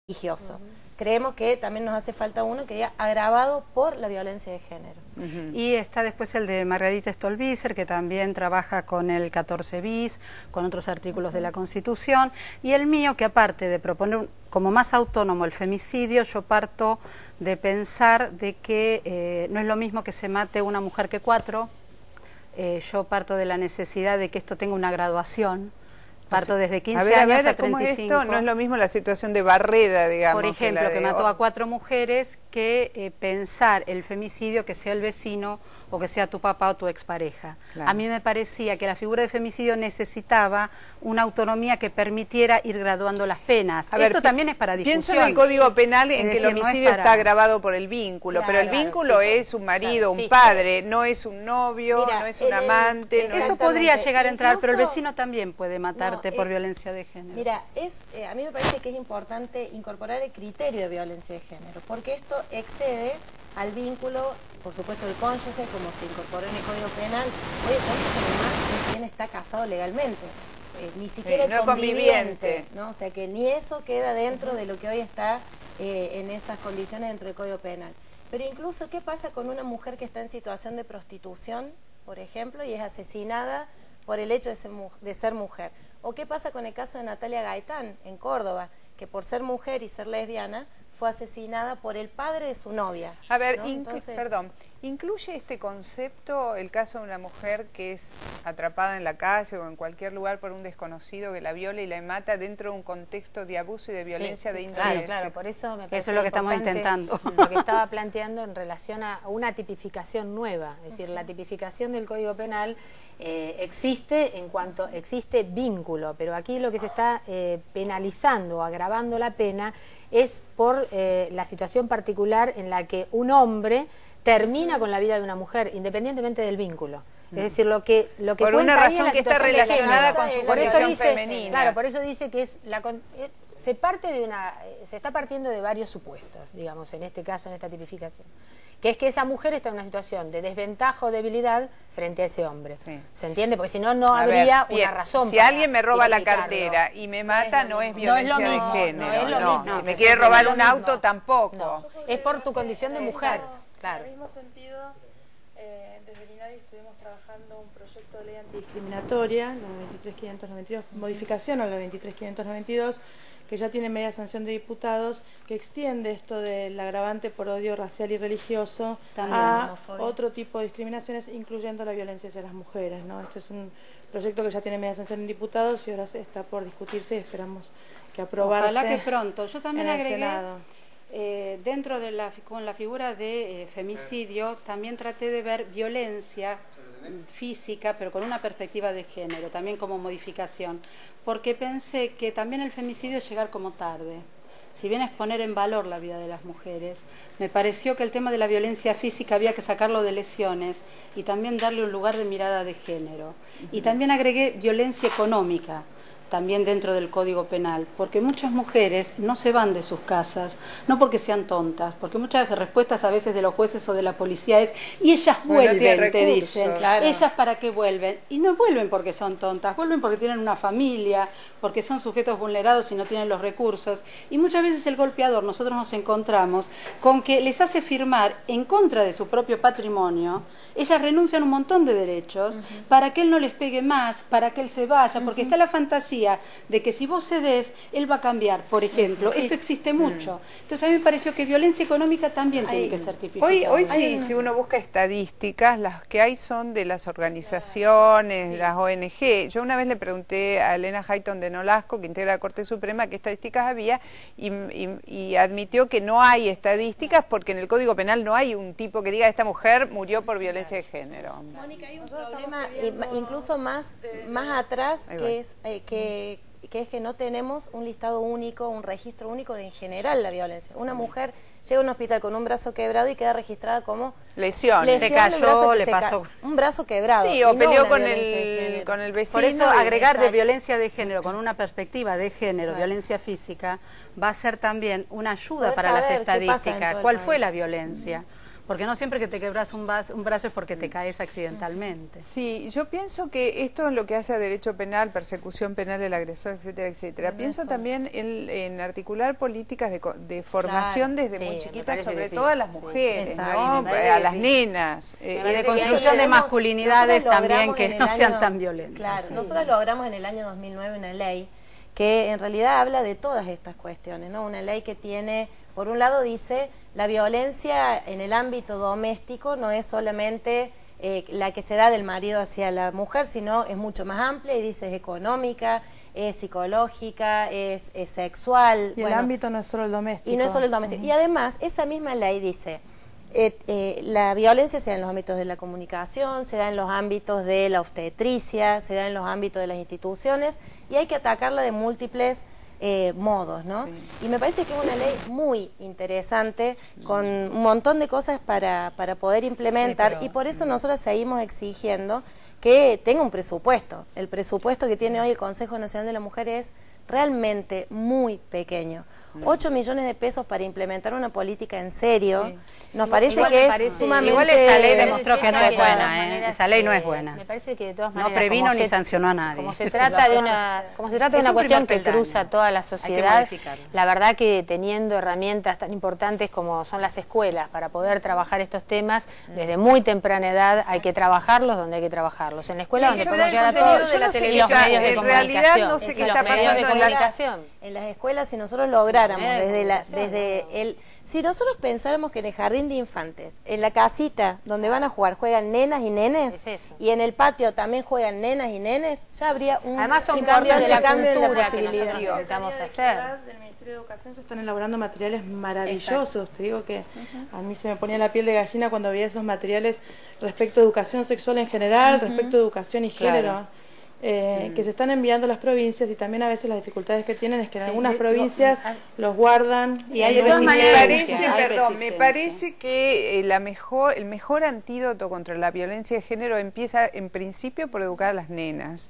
religioso. Creemos que también nos hace falta uno que haya agravado por la violencia de género. Y está después el de Margarita Stolbizer, que también trabaja con el 14 bis, con otros artículos de la Constitución, y el mío, que aparte de proponer como más autónomo el femicidio, yo parto de pensar de que no es lo mismo que se mate una mujer que 4, yo parto de la necesidad de que esto tenga una graduación. Parto desde 15 años a 35. ¿Cómo es esto? No es lo mismo la situación de Barreda, digamos. Por ejemplo, que mató a 4 mujeres, que pensar el femicidio que sea el vecino o que sea tu papá o tu expareja. Claro. A mí me parecía que la figura de femicidio necesitaba una autonomía que permitiera ir graduando las penas. Esto también es para discusión. Pienso en el Código Penal en que el homicidio está agravado por el vínculo, pero el vínculo es un marido, un padre, no es un novio, no es un amante. Eso podría llegar a entrar, pero el vecino también puede matarte por violencia de género. Mira, a mí me parece que es importante incorporar el criterio de violencia de género, porque esto excede al vínculo, por supuesto, del cónyuge, como se incorporó en el Código Penal. Hoy el cónyuge además es quien está casado legalmente, ni siquiera el conviviente, ¿no? O sea que ni eso queda dentro de lo que hoy está en esas condiciones dentro del Código Penal. Pero incluso, ¿qué pasa con una mujer que está en situación de prostitución, por ejemplo, y es asesinada por el hecho de ser mujer? ¿O qué pasa con el caso de Natalia Gaitán, en Córdoba, que por ser mujer y ser lesbiana fue asesinada por el padre de su novia? A ver, ¿no? perdón, ¿incluye este concepto el caso de una mujer que es atrapada en la calle o en cualquier lugar por un desconocido que la viola y la mata dentro de un contexto de abuso y de violencia de índole? Claro, por eso me parece eso es lo que estamos intentando. Lo que estaba planteando en relación a una tipificación nueva, es decir, la tipificación del Código Penal existe en cuanto existe vínculo, pero aquí lo que se está penalizando, agravando la pena, es por la situación particular en la que un hombre termina con la vida de una mujer, independientemente del vínculo. Es decir, lo que por una razón que está relacionada con su condición femenina. Claro, por eso dice que es se está partiendo de varios supuestos, digamos, en este caso, en esta tipificación, que es que esa mujer está en una situación de desventaja o debilidad frente a ese hombre. Sí. ¿Se entiende? Porque si no, no habría una razón. Si alguien me roba la cartera y me mata, no es violencia de género. No, si me quiere robar un auto, tampoco. No, es por tu condición de mujer. Claro. En el mismo sentido, desde el INADI estuvimos trabajando un proyecto de ley antidiscriminatoria, la 23592, modificación a la 23592, que ya tiene media sanción de diputados, que extiende esto del agravante por odio racial y religioso a otro tipo de discriminaciones, incluyendo la violencia hacia las mujeres, ¿no? Este es un proyecto que ya tiene media sanción en diputados y ahora está por discutirse y esperamos que aprobarse. Ojalá que pronto. Yo también agregué, dentro de con la figura de femicidio, también traté de ver violencia física, pero con una perspectiva de género, también como modificación, porque pensé que también el femicidio es llegar como tarde. Si bien es poner en valor la vida de las mujeres, me pareció que el tema de la violencia física había que sacarlo de lesiones y también darle un lugar de mirada de género. Y también agregué violencia económica, también dentro del Código Penal, porque muchas mujeres no se van de sus casas, no porque sean tontas, porque muchas respuestas a veces de los jueces o de la policía es, y ellas vuelven, te dicen, ellas para qué vuelven, y no vuelven porque son tontas, vuelven porque tienen una familia, porque son sujetos vulnerados y no tienen los recursos, y muchas veces el golpeador, nosotros nos encontramos con que les hace firmar en contra de su propio patrimonio, ellas renuncian a un montón de derechos para que él no les pegue más, para que él se vaya, porque está la fantasía de que si vos cedés, él va a cambiar, por ejemplo. Esto existe mucho. Entonces a mí me pareció que violencia económica también tiene que ser tipificada. Hoy sí, si uno busca estadísticas, las que hay son de las organizaciones, las ONG. Yo una vez le pregunté a Elena Hayton de Nolasco, que integra la Corte Suprema, qué estadísticas había, y admitió que no hay estadísticas porque en el Código Penal no hay un tipo que diga esta mujer murió por violencia de género. Mónica, hay un problema incluso más atrás, que es que no tenemos un listado único, un registro único de en general la violencia. Una mujer llega a un hospital con un brazo quebrado y queda registrada como lesión, se cayó, le pasó un brazo quebrado. Sí, o peleó con el vecino. Por eso agregar de violencia de género con una perspectiva de género, violencia física, va a ser también una ayuda para las estadísticas. ¿Cuál fue la violencia? Porque no siempre que te quebras un brazo es porque te caes accidentalmente. Sí, yo pienso que esto es lo que hace a derecho penal, persecución penal del agresor, etcétera, etcétera. Pienso también en articular políticas de formación desde muy chiquitas, sobre todo a las mujeres, ¿no? A las nenas. De construcción de masculinidades también que no sean tan violentas. Claro, nosotros logramos en el año 2009 una ley que en realidad habla de todas estas cuestiones, ¿no? Una ley que tiene, por un lado dice, la violencia en el ámbito doméstico no es solamente la que se da del marido hacia la mujer, sino es mucho más amplia y dice es económica, es psicológica, es sexual. Y el ámbito no es solo el doméstico. Y no es solo el doméstico. Y además, esa misma ley dice, la violencia se da en los ámbitos de la comunicación, se da en los ámbitos de la obstetricia, se da en los ámbitos de las instituciones y hay que atacarla de múltiples modos, ¿no? Sí. Y me parece que es una ley muy interesante, con un montón de cosas para poder implementar, y por eso nosotros seguimos exigiendo que tenga un presupuesto. El presupuesto que tiene hoy el Consejo Nacional de la Mujer es realmente muy pequeño. 8 millones de pesos para implementar una política en serio, nos parece que es sumamente... Igual esa ley demostró que no es buena, esa ley no es buena. Me parece que de todas maneras... No previno ni sancionó a nadie. Como se trata de una cuestión que cruza toda la sociedad, la verdad que teniendo herramientas tan importantes como son las escuelas para poder trabajar estos temas, desde muy temprana edad hay que trabajarlos donde hay que trabajarlos. En la escuela donde podemos llegar a todos, y los medios de comunicación. En realidad no sé qué está pasando en las escuelas. Si nosotros lográramos si nosotros pensáramos que en el jardín de infantes, en la casita donde van a jugar, juegan nenas y nenes, y en el patio también juegan nenas y nenes, ya habría un además son cambios de la cambio cultura en la que nosotros necesitamos hacer. Del Ministerio de Educación se están elaborando materiales maravillosos. Exacto. Te digo que a mí se me ponía la piel de gallina cuando veía esos materiales respecto a educación sexual en general, respecto a educación y género. Que se están enviando a las provincias, y también a veces las dificultades que tienen es que en algunas provincias los guardan y hay me parece que el mejor antídoto contra la violencia de género empieza en principio por educar a las nenas,